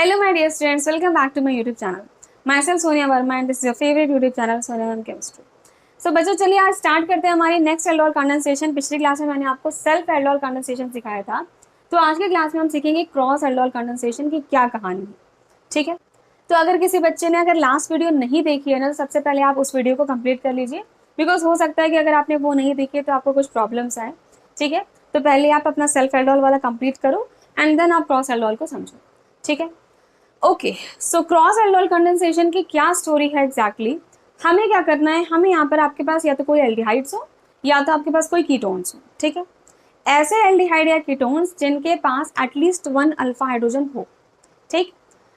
Hello my dear students, welcome back to my YouTube channel. Myself Sonia Verma and this is your favorite YouTube channel Sonia Verma Chemistry. So बच्चों चलिए आज start करते हैं हमारी next aldol condensation. पिछली class में मैंने आपको सेल्फ एल्डोल कंडेंसेशन सिखाया था, तो आज के क्लास में हम सीखेंगे क्रॉस एल्डोल कंडेंसेशन की क्या कहानी है। ठीक है, तो अगर किसी बच्चे ने अगर लास्ट वीडियो नहीं देखी है ना, तो सबसे पहले आप उस वीडियो को कंप्लीट कर लीजिए, बिकॉज हो सकता है कि अगर आपने वो नहीं देखी है तो आपको कुछ प्रॉब्लम्स आए। ठीक है, तो पहले आप अपना सेल्फ एल्डोल वाला कंप्लीट करो एंड देन आप क्रॉस एल्डोल को समझो। ठीक है, okay. So cross aldol condensation की क्या स्टोरी है एग्जैक्टली हमें क्या करना है, हमें यहाँ पर आपके पास या तो कोई एल्डिहाइड्स हो या तो आपके पास कोई कीटोन्स हो। ठीक है, ऐसे एल्डिहाइड या कीटोन्स जिनके पास एटलीस्ट वन अल्फा हाइड्रोजन हो। ठीक,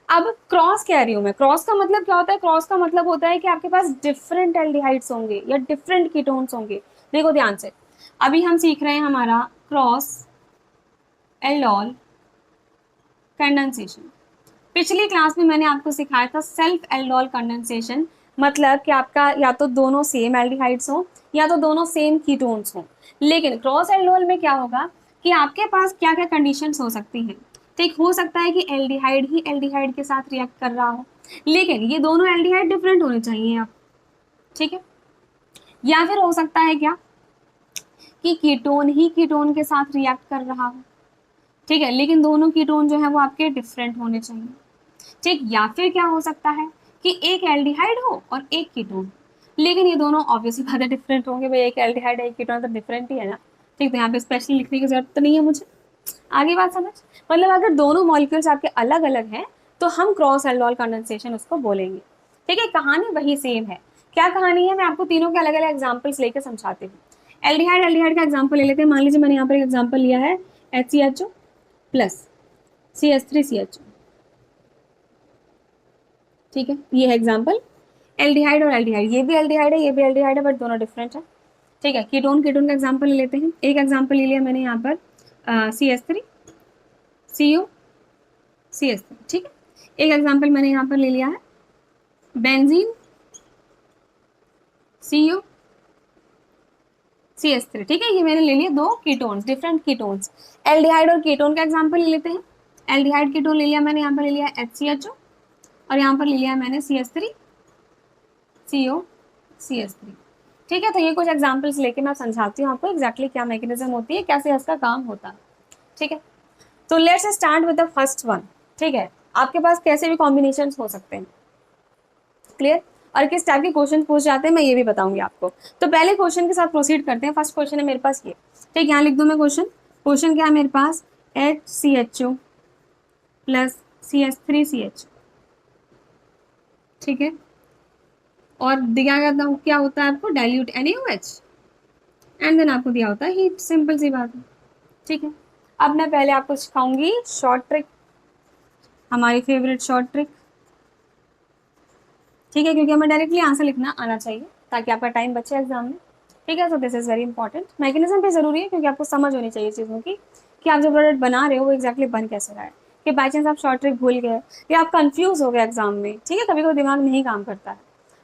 अब क्रॉस कह रही हूँ मैं, क्रॉस का मतलब क्या होता है? क्रॉस का मतलब होता है कि आपके पास डिफरेंट एल्डिहाइड्स होंगे या डिफरेंट कीटोन्स होंगे। देखो ध्यान से, अभी हम सीख रहे हैं हमारा क्रॉस एल्डोल कंडेंसेशन। पिछली क्लास में मैंने आपको सिखाया था सेल्फ एल्डोल कंडेंसेशन, मतलब कि आपका या तो दोनों सेम एल्डिहाइड्स हो या तो दोनों सेम कीटोन्स हो। लेकिन क्रॉस एल्डोल में क्या होगा कि आपके पास क्या क्या कंडीशंस हो सकती हैं। ठीक, हो सकता है कि एल्डिहाइड ही एल्डिहाइड के साथ रिएक्ट कर रहा हो, लेकिन ये दोनों एल्डिहाइड डिफरेंट होने चाहिए आप। ठीक है, या फिर हो सकता है क्या कि कीटोन ही कीटोन के साथ रिएक्ट कर रहा हो। ठीक है, लेकिन दोनों कीटोन जो है वो आपके डिफरेंट होने चाहिए। ठीक, या फिर क्या हो सकता है कि एक एल्डिहाइड हो और एक कीटोन, लेकिन ये दोनों ऑब्वियसली बात है डिफरेंट होंगे भाई, एक एल्डिहाइड एक कीटोन तो डिफरेंट ही है ना। ठीक, तो यहाँ पे स्पेशली लिखने की जरूरत तो नहीं है मुझे। आगे बात समझ, मतलब अगर दोनों मॉलिक्यूल्स आपके अलग अलग हैं तो हम क्रॉस एल्डोल कंडेंसेशन उसको बोलेंगे। ठीक है, कहानी वही सेम है। क्या कहानी है, मैं आपको तीनों के अलग अलग एग्जाम्पल्स लेकर समझाती हूँ। एल्डिहाइड एल्डिहाइड का एग्जाम्पल ले लेते हैं। मान लीजिए मैंने यहाँ पर एक एग्जाम्पल लिया है HCHO प्लस CH3CHO। ठीक है, ये है एग्जाम्पल एल्डिहाइड और एल्डिहाइड, ये भी एल्डिहाइड है ये भी एल्डिहाइड है, बट दोनों डिफरेंट है। ठीक है, कीटोन कीटोन का एग्जाम्पल ले लेते हैं। एक एग्जाम्पल ले लिया मैंने यहाँ पर CH3 CO CH3। ठीक है, एक एग्जाम्पल मैंने यहाँ पर ले लिया है बेंजीन CO CH3। ठीक है, ये मैंने ले लिया दो कीटोन्स, डिफरेंट कीटोन्स। एल्डिहाइड और कीटोन का एग्जाम्पल ले लेते हैं। एल्डिहाइड कीटोन ले लिया मैंने, यहाँ पर ले लिया HCHO और यहाँ पर ले लिया मैंने CH3 CO CH3। ठीक है, तो ये कुछ एग्जाम्पल्स लेके मैं समझाती हूँ आपको एग्जैक्टली क्या मैकेनिज्म होती है, कैसे इसका काम होता है। ठीक है, तो let's start with the first one. ठीक है, आपके पास कैसे भी कॉम्बिनेशन हो सकते हैं, क्लियर, और किस टाइप के क्वेश्चन पूछ जाते हैं मैं ये भी बताऊंगी आपको। तो पहले क्वेश्चन के साथ प्रोसीड करते हैं। फर्स्ट क्वेश्चन है मेरे पास ये। ठीक, यहाँ लिख दूं मैं क्वेश्चन। क्वेश्चन क्या है मेरे पास, HCHO प्लस CH3CH। ठीक है, और दिया गया क्या होता है आपको, डाइल्यूट NaOH एंड देन आपको दिया होता है हीट। सिंपल सी बात है। ठीक है, अब मैं पहले आपको सिखाऊंगी शॉर्ट ट्रिक, हमारी फेवरेट शॉर्ट ट्रिक। ठीक है, क्योंकि हमें डायरेक्टली आंसर लिखना आना चाहिए ताकि आपका टाइम बचे एग्जाम में। ठीक है, so this is very important. Mechanism भी जरूरी है क्योंकि आपको समझ होनी चाहिए चीज़ों की कि आप जो प्रोडक्ट बना रहे हो वो एक्जैक्टली बन कैसे रहा है, कि बाई चांस आप शॉर्ट ट्रिक भूल गए या आप कंफ्यूज हो गए एग्जाम में। ठीक है, कभी कभी दिमाग नहीं काम करता है।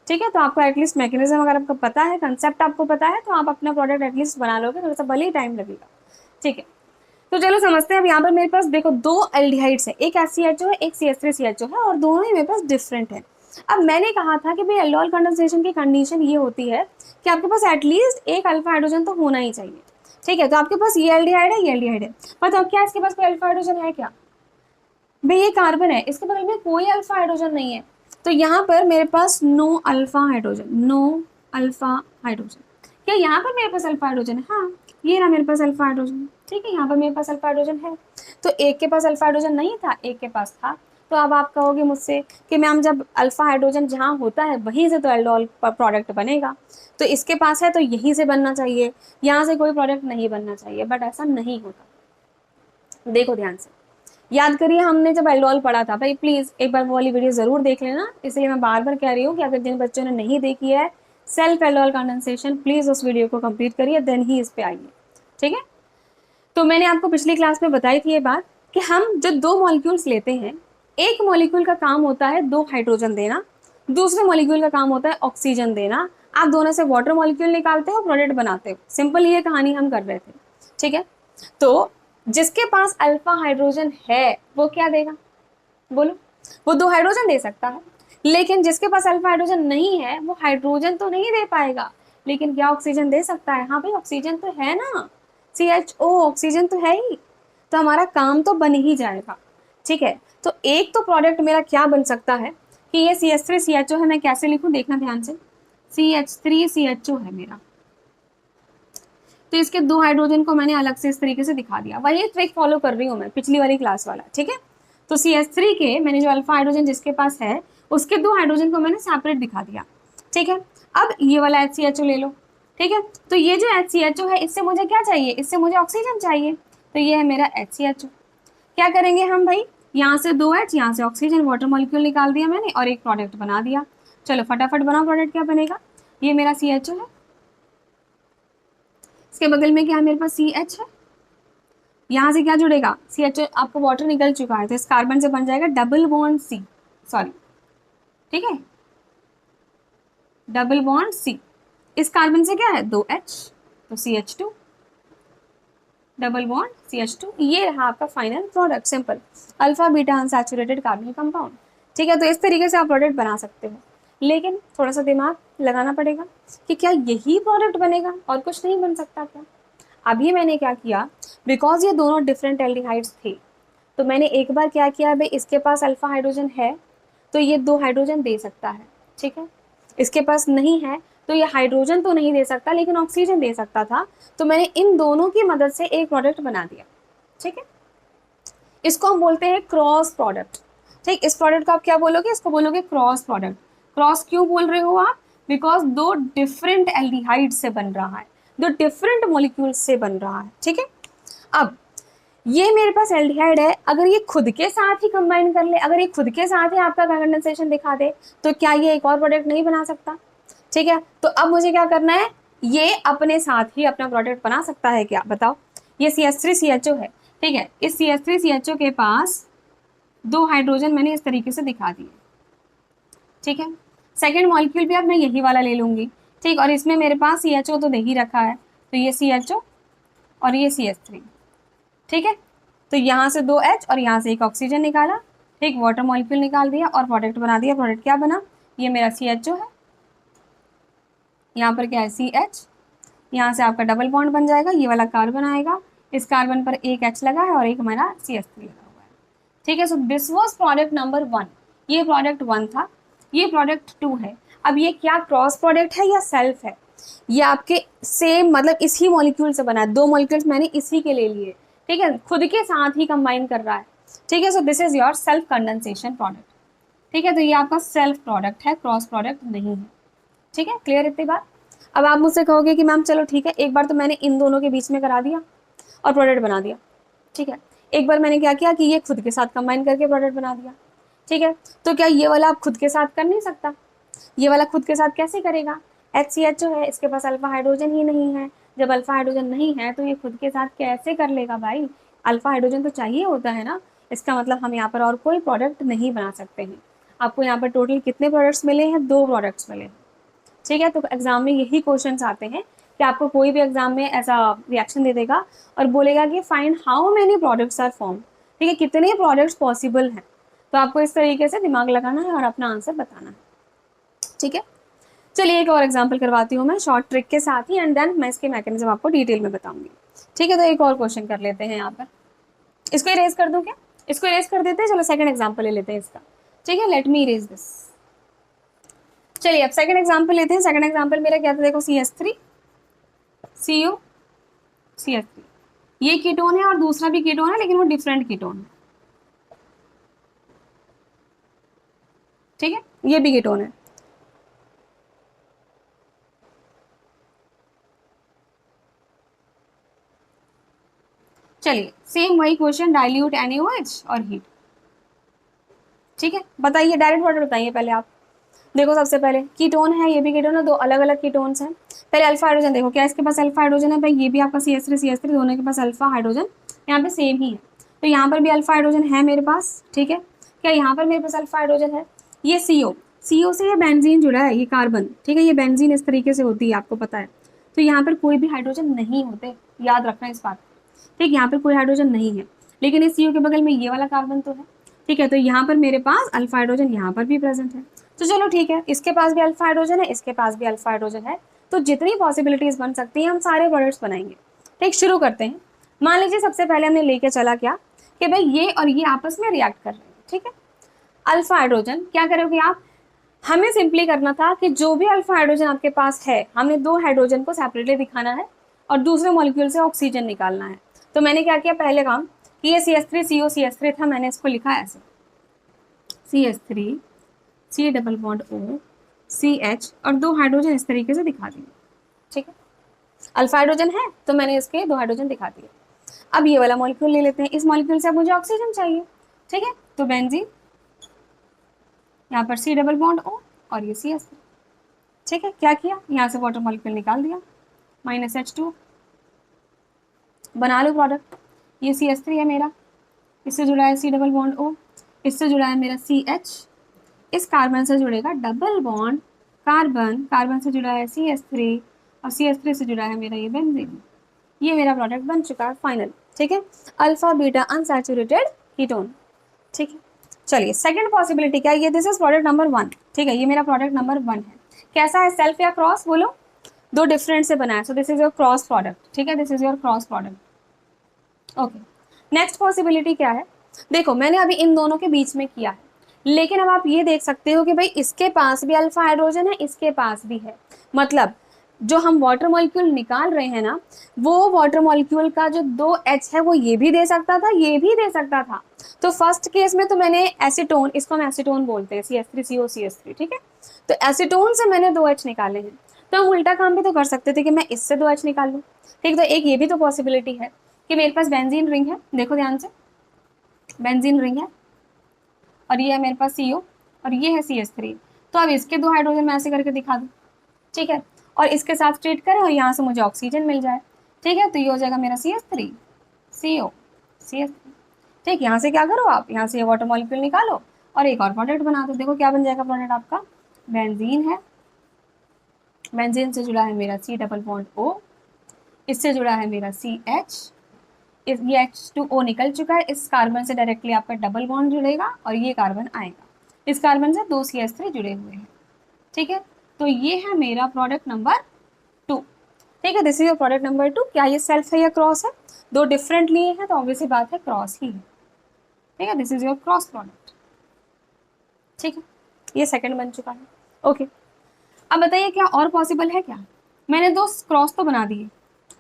ठीक है, तो आपको एटलीस्ट मैकेनिज्म अगर आपको पता है, कंसेप्ट आपको पता है, तो आप अपना प्रोडक्ट एटलीस्ट बना लोगे, थोड़ा सा भले ही टाइम लगेगा। ठीक है, तो चलो समझते हैं। अब यहाँ पर मेरे पास देखो दो एल्डिहाइड्स है, एक HCHO है एक CH3CHO है, और दोनों ही मेरे पास डिफरेंट है। अब मैंने कहा था कि भाई एल्डोल कंडेंसेशन की कंडीशन ये होती है कि आपके पास एटलीस्ट एक अल्फा हाइड्रोजन तो होना ही चाहिए। ठीक है, तो आपके पास ये एल्डिहाइड है ये एल्डिहाइड है, बताओ क्या इसके पास कोई अल्फा हाइड्रोजन है क्या? भाई ये कार्बन है, इसके बगल में कोई अल्फा हाइड्रोजन नहीं है, तो यहाँ पर मेरे पास no alpha hydrogen, no alpha hydrogen. क्या यहाँ पर मेरे पास अल्फा हाइड्रोजन है? हाँ, ये रहा मेरे पास अल्फा हाइड्रोजन। ठीक है, यहाँ पर मेरे पास अल्फा हाइड्रोजन है। तो एक के पास अल्फा हाइड्रोजन नहीं था, एक के पास था। तो अब आप कहोगे मुझसे कि मैम जब अल्फा हाइड्रोजन जहाँ होता है वहीं से तो एल्डोल प्रोडक्ट बनेगा, तो इसके पास है तो यहीं से बनना चाहिए, यहाँ से कोई प्रोडक्ट नहीं बनना चाहिए, बट ऐसा नहीं होता। देखो ध्यान से याद करिए, हमने जब एल्डोल पढ़ा था, भाई प्लीज एक बार वो वाली वीडियो जरूर देख लेना। इसलिए मैं बार बार कह रही हूँ कि अगर जिन बच्चों ने नहीं देखी है सेल्फ एल्डोल कंडेंसेशन, प्लीज उस वीडियो को कंप्लीट करिए, देन ही इस पे आइए। ठीक है, तो मैंने आपको पिछली क्लास में बताई थी ये बात कि हम जो दो मॉलिक्यूल्स लेते हैं, एक मॉलिक्यूल का काम होता है दो हाइड्रोजन देना, दूसरे मॉलिक्यूल का काम होता है ऑक्सीजन देना। आप दोनों से वाटर मॉलिक्यूल निकालते हो, प्रोडक्ट बनाते हो। सिंपल ये कहानी हम कर रहे थे। ठीक है, तो जिसके पास अल्फा हाइड्रोजन है वो क्या देगा, बोलो? वो 2 हाइड्रोजन दे सकता है, लेकिन जिसके पास अल्फा हाइड्रोजन नहीं है वो हाइड्रोजन तो नहीं दे पाएगा, लेकिन क्या ऑक्सीजन दे सकता है? हाँ भाई ऑक्सीजन तो है ना, CHO ऑक्सीजन तो है ही, तो हमारा काम तो बन ही जाएगा। ठीक है, तो एक तो प्रोडक्ट मेरा क्या बन सकता है कि ये CH3CHO है, मैं कैसे लिखूं देखना ध्यान से, CH3CHO है मेरा, तो इसके 2 हाइड्रोजन को मैंने अलग से इस तरीके से दिखा दिया। वही ट्रिक फॉलो कर रही हूँ मैं, पिछली वाली क्लास वाला। ठीक है, तो CH3 के मैंने जो अल्फा हाइड्रोजन जिसके पास है उसके 2 हाइड्रोजन को मैंने सेपरेट दिखा दिया। ठीक है, अब ये वाला HCHO ले लो। ठीक है, तो ये जो HCHO है इससे मुझे क्या चाहिए? इससे मुझे ऑक्सीजन चाहिए, तो ये है मेरा HCHO। क्या करेंगे हम भाई, यहाँ से 2H, यहाँ से ऑक्सीजन, वाटर मॉलिक्यूल निकाल दिया मैंने और एक प्रोडक्ट बना दिया। चलो फटाफट बनाओ प्रोडक्ट, क्या बनेगा? ये मेरा CHO है, इसके बगल में क्या है मेरे पास? CH है, यहाँ से क्या जुड़ेगा? CHO, आपको वाटर निकल चुका है तो इस कार्बन से बन जाएगा डबल बॉन्ड C, सॉरी, ठीक है, डबल बॉन्ड C। इस कार्बन से क्या है? 2H, तो CH2, डबल बॉन्ड CH2। ये रहा आपका final product, simple, alpha beta unsaturated carbon compound. ठीक है, तो इस तरीके से आप प्रोडक्ट बना सकते हो, लेकिन थोड़ा सा दिमाग लगाना पड़ेगा कि क्या यही प्रोडक्ट बनेगा और कुछ नहीं बन सकता क्या? अभी मैंने क्या किया, बिकॉज ये दोनों डिफरेंट एल्डिहाइड्स थे, तो मैंने एक बार क्या किया, भाई इसके पास अल्फा हाइड्रोजन है तो ये 2 हाइड्रोजन दे सकता है। ठीक है, इसके पास नहीं है तो ये हाइड्रोजन तो नहीं दे सकता लेकिन ऑक्सीजन दे सकता था, तो मैंने इन दोनों की मदद से एक प्रोडक्ट बना दिया। ठीक है, इसको हम बोलते हैं क्रॉस प्रोडक्ट। ठीक, इस प्रोडक्ट को आप क्या बोलोगे? इसको बोलोगे क्रॉस प्रोडक्ट। क्रॉस क्यों बोल रहे हो आप? बिकॉज 2 डिफरेंट एल्डिहाइड से बन रहा है, 2 डिफरेंट मॉलिक्यूल से बन रहा है। ठीक है, अब ये मेरे पास एल्डिहाइड है, अगर ये खुद के साथ ही कंबाइन कर ले, अगर ये खुद के साथ ही आपका कंडेंसेशन दिखा दे, तो क्या ये एक और प्रोडक्ट नहीं बना सकता? ठीक है, तो अब मुझे क्या करना है, ये अपने साथ ही अपना प्रोडक्ट बना सकता है क्या? बताओ, ये CH3CHO है। ठीक है, इस CH3CHO के पास 2 हाइड्रोजन मैंने इस तरीके से दिखा दिए। ठीक है, सेकेंड मॉलिक्यूल भी अब मैं यही वाला ले लूंगी। ठीक, और इसमें मेरे पास CHO तो दे ही रखा है, तो ये CHO और ये CH3। ठीक है, तो यहाँ से 2H और यहाँ से एक ऑक्सीजन निकाला, ठीक, वाटर मॉलिक्यूल निकाल दिया और प्रोडक्ट बना दिया। प्रोडक्ट क्या बना? ये मेरा CHO है, यहाँ पर क्या है? CH, यहाँ से आपका डबल बॉन्ड बन जाएगा, ये वाला कार्बन आएगा, इस कार्बन पर एक H लगा है और एक हमारा CH3 लगा हुआ है। ठीक है, so this was product number 1, ये प्रोडक्ट 1 था, ये प्रोडक्ट 2 है। अब ये क्या क्रॉस प्रोडक्ट है या सेल्फ है? ये आपके सेम मतलब इसी मॉलिक्यूल से बना है, 2 मॉलिक्यूल्स मैंने इसी के ले लिए। ठीक है, खुद के साथ ही कंबाइन कर रहा है। ठीक है, so this is your self condensation product. ठीक है, तो ये आपका सेल्फ प्रोडक्ट है, क्रॉस प्रोडक्ट नहीं है। ठीक है, क्लियर इतनी बात? अब आप मुझसे कहोगे कि मैम चलो ठीक है, एक बार तो मैंने इन दोनों के बीच में करा दिया और प्रोडक्ट बना दिया। ठीक है, एक बार मैंने क्या किया कि ये खुद के साथ कंबाइन करके प्रोडक्ट बना दिया। ठीक है, तो क्या ये वाला आप खुद के साथ कर नहीं सकता? ये वाला खुद के साथ कैसे करेगा? HCHO है, इसके पास अल्फा हाइड्रोजन ही नहीं है, जब अल्फा हाइड्रोजन नहीं है तो ये खुद के साथ कैसे कर लेगा भाई? अल्फा हाइड्रोजन तो चाहिए होता है ना, इसका मतलब हम यहाँ पर और कोई प्रोडक्ट नहीं बना सकते हैं। आपको यहाँ पर टोटल कितने प्रोडक्ट्स मिले हैं? 2 प्रोडक्ट्स मिले हैं। ठीक है, तो एग्जाम में यही क्वेश्चंस आते हैं कि आपको कोई भी एग्जाम में ऐसा रिएक्शन दे देगा और बोलेगा कि find how many products are form. ठीक है, कितने प्रोडक्ट्स पॉसिबल हैं, तो आपको इस तरीके से दिमाग लगाना है और अपना आंसर बताना है। ठीक है, चलिए एक और एग्जाम्पल करवाती हूँ मैं शॉर्ट ट्रिक के साथ ही, एंड देन मैं इसके मैकेनिज्म आपको डिटेल में बताऊंगी। ठीक है, तो एक और क्वेश्चन कर लेते हैं यहाँ पर, इसको इरेज कर दूं क्या? इसको इरेज कर देते हैं, चलो सेकंड एग्जाम्पल ले लेते हैं इसका। ठीक है, लेट मी इरेज दिस। चलिए अब सेकंड एग्जाम्पल लेते हैं। सेकंड एग्जाम्पल मेरा क्या था? देखो CH3 CO CH3, ये कीटोन है और दूसरा भी कीटोन है लेकिन वो डिफरेंट कीटोन है। ठीक है, ये भी कीटोन है। चलिए सेम वही क्वेश्चन, डाइल्यूट NaOH और हीट। ठीक है, बताइए डायरेक्ट वाटर बताइए पहले आप। देखो सबसे पहले कीटोन है, ये भी कीटोन है, 2 अलग अलग कीटोन्स हैं। पहले अल्फा हाइड्रोजन देखो, क्या इसके पास अल्फा हाइड्रोजन है? भाई ये भी आपका CH3 दोनों के पास अल्फा हाइड्रोजन यहाँ पे सेम ही है, तो यहाँ पर भी अल्फा हाइड्रोजन है मेरे पास। ठीक है, क्या यहाँ पर मेरे पास अल्फा हाइड्रोजन है? ये CO से ये बेंजीन जुड़ा है, ये कार्बन। ठीक है, ये बेंजीन इस तरीके से होती है, आपको पता है, तो यहाँ पर कोई भी हाइड्रोजन नहीं होते, याद रखना इस बात। ठीक, यहाँ पर कोई हाइड्रोजन नहीं है, लेकिन इस CO के बगल में ये वाला कार्बन तो है, ठीक है, तो यहाँ पर मेरे पास अल्फा हाइड्रोजन यहाँ पर भी प्रेजेंट है। तो चलो ठीक है, इसके पास भी अल्फा हाइड्रोजन है, इसके पास भी अल्फा हाइड्रोजन है, तो जितनी पॉसिबिलिटीज बन सकती हैं हम सारे प्रोडक्ट्स बनाएंगे। ठीक, शुरू करते हैं। मान लीजिए सबसे पहले हमने लेके चला क्या कि भाई ये और ये आपस में रिएक्ट कर रहे हैं। ठीक है, अल्फा हाइड्रोजन क्या करोगे आप, हमें सिंपली करना था कि जो भी अल्फा हाइड्रोजन आपके पास है, हमने दो हाइड्रोजन को सेपरेटली दिखाना है और दूसरे मॉलिक्यूल से ऑक्सीजन निकालना है। तो मैंने क्या किया, पहले काम कि ये CH3CO था, मैंने इसको लिखा ऐसे CH3 C double bond O CH और दो हाइड्रोजन इस तरीके से दिखा दिए। ठीक है, अल्फा हाइड्रोजन है तो मैंने इसके दो हाइड्रोजन दिखा दिए। अब ये वाला मॉलिक्यूल ले लेते हैं, इस मॉलिक्यूल से अब मुझे ऑक्सीजन चाहिए। ठीक है, तो बेंजीन, यहाँ पर C डबल बॉन्ड O और ये CH3। ठीक है, क्या किया, यहाँ से वाटर मॉलिक्यूल निकाल दिया, -H2, बना लो प्रोडक्ट। ये CH3 है मेरा, इससे जुड़ा है C डबल बॉन्ड O, इससे जुड़ा है मेरा CH, इस कार्बन से जुड़ेगा डबल बॉन्ड कार्बन, कार्बन से जुड़ा है CH3 और CH3 से जुड़ा है मेरा ये बेंजीन। ये मेरा प्रोडक्ट बन चुका है फाइनल। ठीक है, अल्फा बीटा अनसैचुरेटेड कीटोन। ठीक है, चलिए सेकंड पॉसिबिलिटी क्या है, ये दिस इज प्रोडक्ट नंबर 1। ठीक है, ये मेरा प्रोडक्ट नंबर 1 है। कैसा है, सेल्फ या क्रॉस, बोलो। दो डिफरेंट से बनाया, so this is your cross product. ठीक है, this is your cross product. Okay, next possibility क्या है, देखो मैंने अभी इन दोनों के बीच में किया है, लेकिन अब आप ये देख सकते हो कि भाई इसके पास भी अल्फा हाइड्रोजन है, इसके पास भी है, मतलब जो हम वाटर मॉलिक्यूल निकाल रहे हैं ना, वो वाटर मॉलिक्यूल का जो 2H है वो ये भी दे सकता था, ये भी दे सकता था। तो फर्स्ट केस में तो मैंने एसीटोन, इसको हम एसीटोन बोलते हैं, CH3CO CH3। ठीक है, तो एसीटोन से मैंने 2H निकाले हैं, तो हम उल्टा काम भी तो कर सकते थे कि मैं इससे 2H निकाल लूँ। ठीक, तो एक ये भी तो पॉसिबिलिटी है कि मेरे पास बेंजीन रिंग है, देखो ध्यान से, बेंजीन रिंग है और ये है मेरे पास CO और ये है CH3, तो अब इसके दो हाइड्रोजन मैं ऐसे करके दिखा दूँ। ठीक है, और इसके साथ ट्रीट करें और यहाँ से मुझे ऑक्सीजन मिल जाए। ठीक है, तो ये हो जाएगा मेरा CH3 CO CH3। ठीक, यहाँ से क्या करो आप, यहाँ से ये वाटर मॉलिक्यूल निकालो और एक और प्रोडक्ट बना दो। देखो क्या बन जाएगा प्रोडक्ट आपका, बेंजीन है, बेंजीन से जुड़ा है मेरा C डबल बॉन्ड O, इससे जुड़ा है मेरा CH, ये H2O निकल चुका है, इस कार्बन से डायरेक्टली आपका डबल बॉन्ड जुड़ेगा और ये कार्बन आएगा, इस कार्बन से दो CH3 जुड़े हुए हैं। ठीक है, तो ये है मेरा प्रोडक्ट नंबर 2। ठीक है, this is your product number 2। क्या ये सेल्फ है या क्रॉस है, दो डिफरेंट लिए हैं तो ऑब्वियसली बात है क्रॉस ही है। ठीक है, this is your cross product. ठीक है, ये सेकंड बन चुका है। ओके, अब बताइए क्या और पॉसिबल है क्या, मैंने दो क्रॉस तो बना दिए,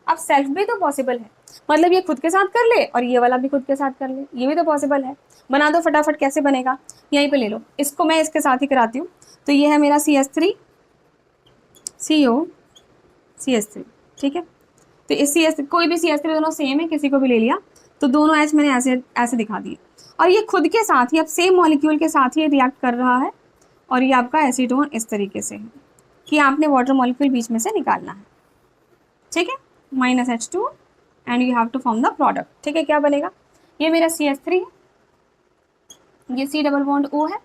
अब सेल्फ भी तो पॉसिबल है, मतलब ये खुद के साथ कर ले और ये वाला भी खुद के साथ कर ले, ये भी तो पॉसिबल है। बना दो फटाफट, कैसे बनेगा, यहीं पे ले लो, इसको मैं इसके साथ ही कराती हूँ। तो ये है मेरा CH3 CO CH3। ठीक है, तो इस CH कोई भी CH3 दोनों सेम है, किसी को भी ले लिया, तो दोनों H मैंने ऐसे ऐसे दिखा दिए और ये खुद के साथ ही अब सेम मॉलिक्यूल के साथ ही रिएक्ट कर रहा है और ये आपका एसीटोन इस तरीके से है कि आपने वाटर मॉलिक्यूल बीच में से निकालना है। ठीक है, -H2 and you have to form the product. ठीक है, क्या बनेगा, ये मेरा CH3 है, ये C डबल बॉन्ड O है,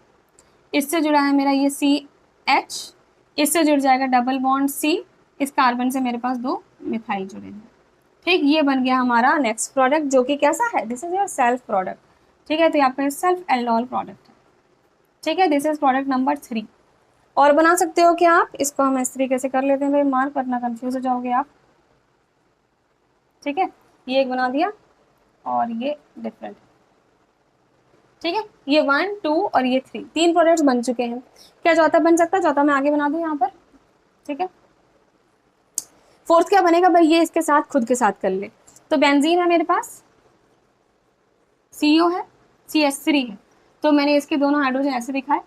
इससे जुड़ा है मेरा ये CH, इससे जुड़ जाएगा डबल बॉन्ड C, इस कार्बन से मेरे पास दो मिथाइल जुड़े हैं। ठीक, ये बन गया हमारा नेक्स्ट प्रोडक्ट, जो कि कैसा है, this is your self product. ठीक है, तो यहाँ पे सेल्फ एल्डोल प्रोडक्ट है। ठीक है, दिस इज प्रोडक्ट नंबर 3। और बना सकते हो क्या आप, इसको हम इस तरीके से कर लेते हैं भाई, मार्क करना कंफ्यूज हो जाओगे आप। ठीक है, ये एक बना दिया और ये डिफरेंट। ठीक है, ये 1 2 और ये 3, तीन प्रोडक्ट्स बन चुके हैं। क्या चौथा बन सकता है, चौथा मैं आगे बना दूं यहाँ पर। ठीक है, फोर्थ क्या बनेगा भाई, ये इसके साथ खुद के साथ कर ले, तो बेंजीन है मेरे पास, CO है, CH3 है, तो मैंने इसके दोनों हाइड्रोजन ऐसे दिखाए।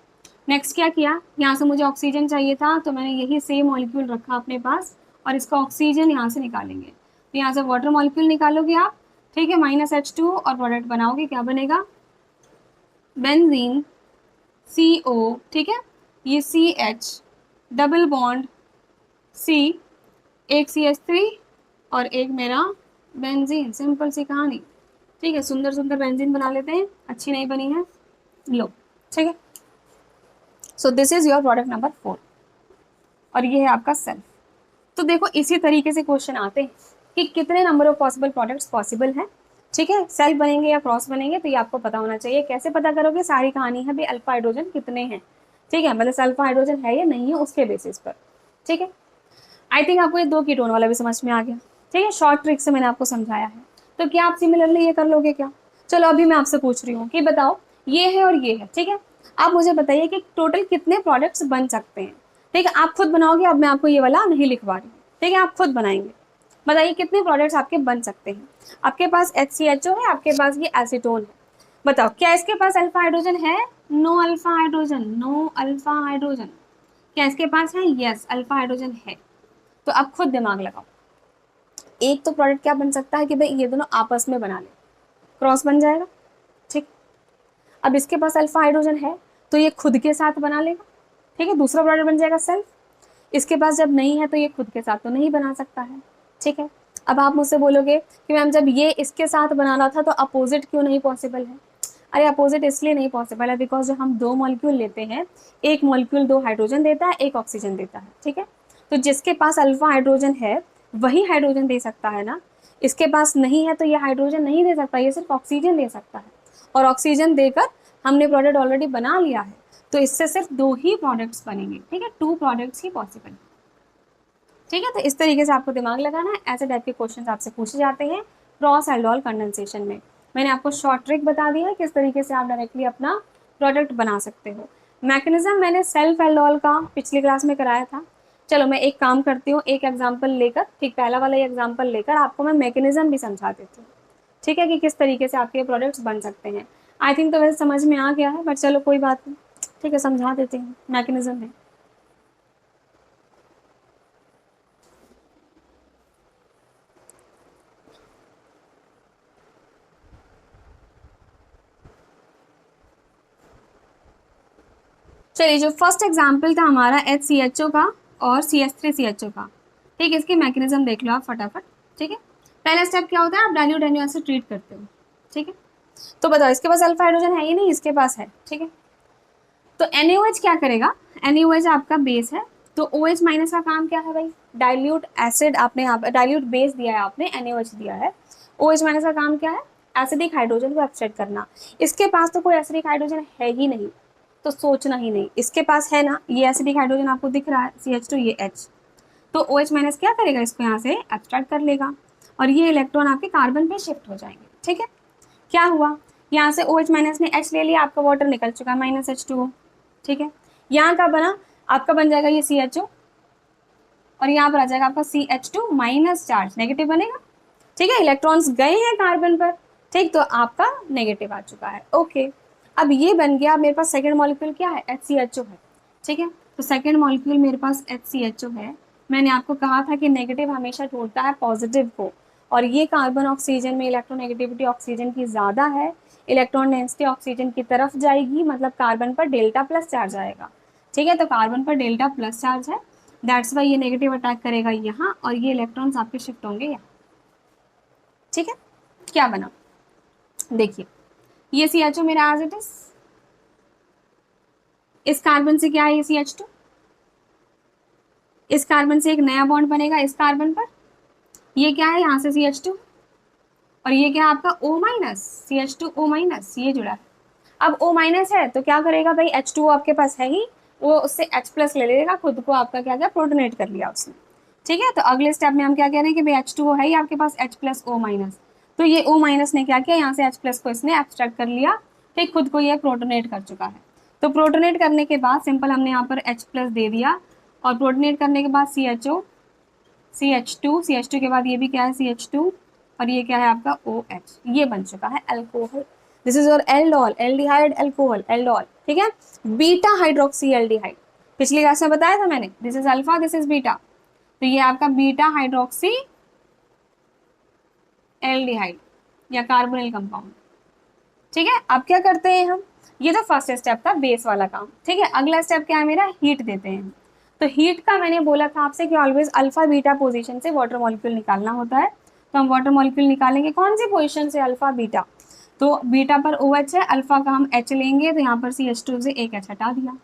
नेक्स्ट क्या किया, यहाँ से मुझे ऑक्सीजन चाहिए था, तो मैंने यही सेम मॉलिक्यूल रखा अपने पास और इसका ऑक्सीजन यहाँ से निकालेंगे, तो यहाँ से वाटर मॉलिक्यूल निकालोगे आप। ठीक है, -H2 और प्रोडक्ट बनाओगे, क्या बनेगा, बेंजीन CO। ठीक है, ये CH डबल बॉन्ड C, एक CH3 और एक मेरा बेंजीन, सिंपल सी कहानी। ठीक है, सुंदर सुंदर बेंजीन बना लेते हैं, अच्छी नहीं बनी है, लो। ठीक है, so this is your product number 4 और ये है आपका सेल्फ। तो देखो इसी तरीके से क्वेश्चन आते हैं कि कितने number of possible products possible हैं। ठीक है, सेल्फ बनेंगे या क्रॉस बनेंगे तो ये आपको पता होना चाहिए। कैसे पता करोगे, सारी कहानी है भाई अल्फा हाइड्रोजन कितने हैं, ठीक है, मतलब अल्फा हाइड्रोजन है या नहीं है उसके बेसिस पर, ठीक है। आई थिंक आपको ये 2 कीटोन वाला भी समझ में आ गया, ठीक है, शॉर्ट ट्रिक से मैंने आपको समझाया है। तो क्या आप सिमिलरली ये कर लोगे क्या? चलो अभी मैं आपसे पूछ रही हूँ कि बताओ ये है और ये है, ठीक है, आप मुझे बताइए कि टोटल कितने प्रोडक्ट्स बन सकते हैं, ठीक है, आप खुद बनाओगे, अब मैं आपको ये वाला नहीं लिखवा रही हूँ, ठीक है, आप खुद बनाएंगे। बताइए कितने प्रोडक्ट्स आपके बन सकते हैं। आपके पास HCHO है, आपके पास ये एसीटोन है, बताओ क्या इसके पास अल्फा हाइड्रोजन है? No alpha hydrogen, no alpha hydrogen. क्या इसके पास है? यस, अल्फा हाइड्रोजन है। तो अब खुद दिमाग लगाओ, एक तो प्रोडक्ट क्या बन सकता है कि भाई ये दोनों आपस में बना ले, क्रॉस बन जाएगा, ठीक। अब इसके पास अल्फा हाइड्रोजन है तो ये खुद के साथ बना लेगा, ठीक है, दूसरा प्रोडक्ट बन जाएगा सेल्फ। इसके पास जब नहीं है तो ये खुद के साथ तो नहीं बना सकता है, ठीक है। अब आप मुझसे बोलोगे कि मैम जब ये इसके साथ बनाना था तो अपोजिट क्यों नहीं पॉसिबल है? अरे अपोजिट इसलिए नहीं पॉसिबल है बिकॉज जब हम 2 मॉलिक्यूल लेते हैं, एक मॉलिक्यूल 2 हाइड्रोजन देता है, एक ऑक्सीजन देता है, ठीक है। तो जिसके पास अल्फा हाइड्रोजन है वही हाइड्रोजन दे सकता है ना, इसके पास नहीं है तो ये हाइड्रोजन नहीं दे सकता, ये सिर्फ ऑक्सीजन दे सकता है। और ऑक्सीजन देकर हमने प्रोडक्ट ऑलरेडी बना लिया है, तो इससे सिर्फ 2 ही प्रोडक्ट्स बनेंगे, ठीक है, 2 प्रोडक्ट्स ही पॉसिबल है, ठीक है। तो इस तरीके से आपको दिमाग लगाना है, ऐसे टाइप के क्वेश्चन आपसे पूछे जाते हैं क्रॉस एल्डोल कंडेंसेशन में। मैंने आपको शॉर्ट ट्रिक बता दी है किस तरीके से आप डायरेक्टली अपना प्रोडक्ट बना सकते हो। मैकेनिज्म मैंने सेल्फ एल्डोल का पिछली क्लास में कराया था। चलो मैं एक काम करती हूँ, एक एग्जाम्पल लेकर, ठीक, पहला वाला एग्जाम्पल लेकर आपको मैं मैकेनिज्म भी समझा देती हूँ, ठीक है, कि किस तरीके से आपके प्रोडक्ट्स बन सकते हैं। आई थिंक तो वैसे समझ में आ गया है, बट चलो कोई बात नहीं, ठीक है, समझा देते हैं मैकेनिज्म में। चलिए, जो फर्स्ट एग्जाम्पल था हमारा HCHO का और CH3CHO का, ठीक है, इसकी मैकेनिज्म देख लो आप फटाफट, ठीक है। पहला स्टेप क्या होता है, आप डाइल्यूट NaOH से ट्रीट करते हो, ठीक है। तो बताओ इसके पास अल्फा हाइड्रोजन है या नहीं, इसके पास है, ठीक है। तो NaOH क्या करेगा, NaOH आपका बेस है, तो OH माइनस का काम क्या है भाई, डाइल्यूट एसिड आपने यहाँ पर डाइल्यूट बेस दिया है, आपने NaOH दिया है, OH माइनस का काम क्या है, एसिडिक हाइड्रोजन को एक्सट्रैक्ट करना। इसके पास तो कोई एसिडिक हाइड्रोजन है ही नहीं, तो सोचना ही नहीं, इसके पास है ना, ये एसिडिक हाइड्रोजन आपको दिख रहा है CH2, ये H, तो OH माइनस क्या करेगा, इसको यहाँ से एक्सट्रैक्ट कर लेगा और ये इलेक्ट्रॉन आपके कार्बन पे शिफ्ट हो जाएंगे, ठीक है। क्या हुआ, यहाँ से OH माइनस ने H ले लिया, आपका वाटर निकल चुका है -H2O, ठीक है। यहाँ का बना, आपका बन जाएगा ये CHO और यहाँ पर आ जाएगा आपका CH2 माइनस चार्ज, नेगेटिव बनेगा, ठीक है, इलेक्ट्रॉन्स गए हैं कार्बन पर, ठीक, तो आपका नेगेटिव आ चुका है, ओके। अब ये बन गया, मेरे पास सेकेंड मॉलिक्यूल क्या है, HCHO है, ठीक है। तो सेकेंड मॉलिक्यूल मेरे पास HCHO है। मैंने आपको कहा था कि नेगेटिव हमेशा ढूंढता है पॉजिटिव को, और ये कार्बन ऑक्सीजन में इलेक्ट्रोनेगेटिविटी ऑक्सीजन की ज़्यादा है, इलेक्ट्रॉन डेंसिटी ऑक्सीजन की तरफ जाएगी, मतलब कार्बन पर डेल्टा प्लस चार्ज आएगा, ठीक है। तो कार्बन पर डेल्टा प्लस चार्ज है, दैट्स वाई ये नेगेटिव अटैक करेगा यहाँ, और ये इलेक्ट्रॉन्स आपके शिफ्ट होंगे यहाँ, ठीक है। क्या बना, देखिए ये CHO मेरा एज इट इज, इस कार्बन से क्या है ये CH2, इस कार्बन से एक नया बॉन्ड बनेगा इस कार्बन पर, ये क्या है यहाँ से CH2, और ये क्या है आपका O माइनस, CH2O माइनस, ये जुड़ा है। अब O माइनस है तो क्या करेगा भाई, H2O आपके पास है ही, वो उससे H प्लस ले लेगा, खुद को आपका क्या क्या प्रोटोनेट कर लिया उसने, ठीक है। तो अगले स्टेप में हम क्या कह रहे हैं कि भाई H2O है ही आपके पास, H प्लस O माइनस, तो ये O माइनस ने क्या किया, यहाँ से H प्लस को इसने एब्स्ट्रैक्ट कर लिया, ठीक, खुद को ये प्रोटोनेट कर चुका है। तो प्रोटोनेट करने के बाद सिंपल हमने यहाँ पर H प्लस दे दिया, और प्रोटोनेट करने के बाद CHO, CH2 के बाद ये भी क्या है CH2, और ये क्या है आपका OH, ये बन चुका है alcohol. This is your aldol, aldehyde alcohol, aldol, ठीक है, बीटा हाइड्रोक्सी एल्डिहाइड, पिछली क्लास में बताया था मैंने, this is alpha, this is beta, तो ये आपका बीटा हाइड्रोक्सी एल्डिहाइड या कार्बोनिल कंपाउंड, ठीक है। अब क्या करते हैं हम, ये तो फर्स्ट स्टेप था बेस वाला काम, ठीक है। अगला स्टेप क्या है मेरा, हीट देते हैं। तो हीट का मैंने बोला था आपसे कि ऑलवेज अल्फा बीटा पोजीशन से वाटर मॉलिक्यूल निकालना होता है, तो हम वाटर मॉलिक्यूल निकालेंगे कौन सी पोजीशन से, अल्फा बीटा, तो बीटा पर OH है, अल्फा का हम H लेंगे, तो यहाँ पर CH2 से एक H हटा दिया,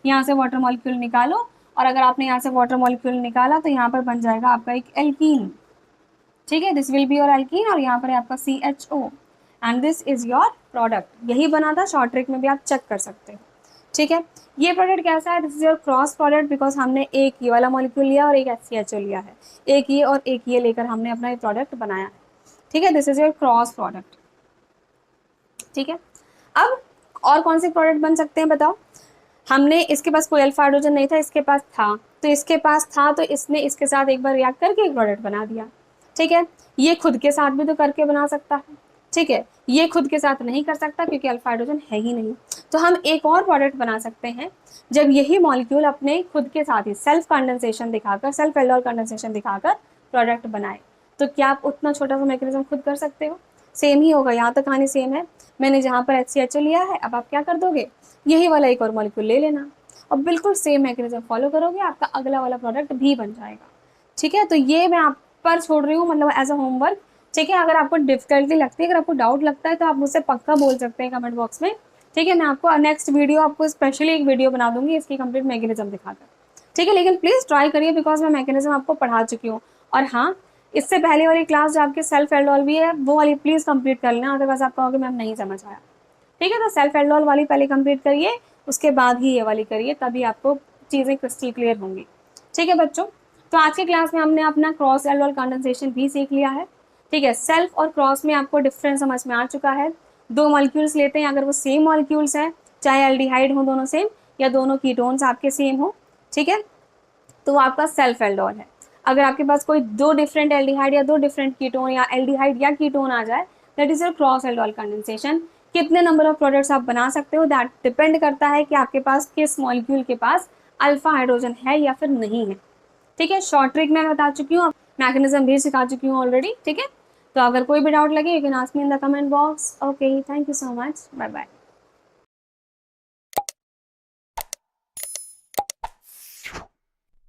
यहाँ से वाटर मॉलिक्यूल निकालो, और अगर आपने यहाँ से वाटर मॉलिक्यूल निकाला तो यहाँ पर बन जाएगा आपका एक एल्कीन, ठीक है, this will be your alkene और यहाँ पर है आपका CHO and this is your product. यही बना था, शॉर्ट ट्रिक में भी आप चेक कर सकते हो। ठीक है, ये प्रोडक्ट कैसा है, this is your cross product because हमने एक ये वाला मॉलिक्यूल लिया और एक HCHO लिया है, एक ये और एक ये लेकर हमने अपना ये प्रोडक्ट बनाया है। ठीक है, this is your cross product. ठीक है, अब और कौन से प्रोडक्ट बन सकते हैं बताओ। हमने, इसके पास कोई अल्फा हाइड्रोजन नहीं था, इसके पास था, तो इसके पास था तो इसने इसके साथ एक बार रिएक्ट करके एक प्रोडक्ट बना दिया। ठीक है, ये खुद के साथ भी तो करके बना सकता है। ठीक है, ये खुद के साथ नहीं कर सकता क्योंकि अल्फा हाइड्रोजन है ही नहीं। तो हम एक और प्रोडक्ट बना सकते हैं जब यही मॉलिक्यूल अपने खुद के साथ ही सेल्फ कंडेंसेशन दिखाकर, सेल्फ एल्डोल कंडेंसेशन दिखाकर प्रोडक्ट बनाए। तो क्या आप उतना छोटा सा मैकेनिज्म खुद कर सकते हो? सेम ही होगा, यहाँ तक कहानी सेम है। मैंने जहाँ पर HCHO लिया है, अब आप क्या कर दोगे, यही वाला एक और मॉलिक्यूल ले लेना और बिल्कुल सेम मैकेनिज्म फॉलो करोगे, आपका अगला वाला प्रोडक्ट भी बन जाएगा। ठीक है, तो ये मैं आप पर छोड़ रही हूँ, मतलब एज अ होमवर्क। ठीक है, अगर आपको डिफिकल्टी लगती है, अगर आपको डाउट लगता है तो आप मुझसे पक्का बोल सकते हैं कमेंट बॉक्स में। ठीक है, मैं आपको नेक्स्ट वीडियो, आपको स्पेशली एक वीडियो बना दूंगी इसकी कंप्लीट मैकेनिज्म दिखाकर। ठीक है, लेकिन प्लीज़ ट्राई करिए बिकॉज मैं मैकेनिज्म आपको पढ़ा चुकी हूँ। और हाँ, इससे पहले वाली क्लास जो आपके सेल्फ एल्डोल भी है, वो वाली प्लीज़ कंप्लीट कर लेना, अदरवाइज आप कहोगे मैम नहीं समझ आया। ठीक है, तो सेल्फ एल्डोल वाली पहले कंप्लीट करिए, उसके बाद ही ये वाली करिए, तभी आपको चीज़ें क्रिस्टल क्लियर होंगी। ठीक है बच्चों, तो आज की क्लास में हमने अपना क्रॉस एल्डोल कंडेंसेशन भी सीख लिया है। ठीक है, सेल्फ और क्रॉस में आपको डिफरेंस समझ में आ चुका है। दो मॉलिक्यूल्स लेते हैं, अगर वो सेम मॉलिक्यूल्स हैं, चाहे एल्डिहाइड हो दोनों सेम या दोनों कीटोन्स आपके सेम हो, ठीक है, तो वो आपका सेल्फ एल्डोल है। अगर आपके पास कोई दो डिफरेंट एल्डिहाइड या दो डिफरेंट कीटोन या एल्डिहाइड या कीटोन आ जाए, that is your cross aldol condensation. कितने नंबर ऑफ प्रोडक्ट्स आप बना सकते हो, दैट डिपेंड करता है कि आपके पास किस मॉलिक्यूल के पास अल्फा हाइड्रोजन है या फिर नहीं है। ठीक है, शॉर्ट ट्रिक मैं बता चुकी हूँ, मैकेनिज्म भी सिखा चुकी हूँ ऑलरेडी। ठीक है, तो अगर कोई भी डाउट लगे you can ask me in the comment box. Okay, thank you so much, bye bye.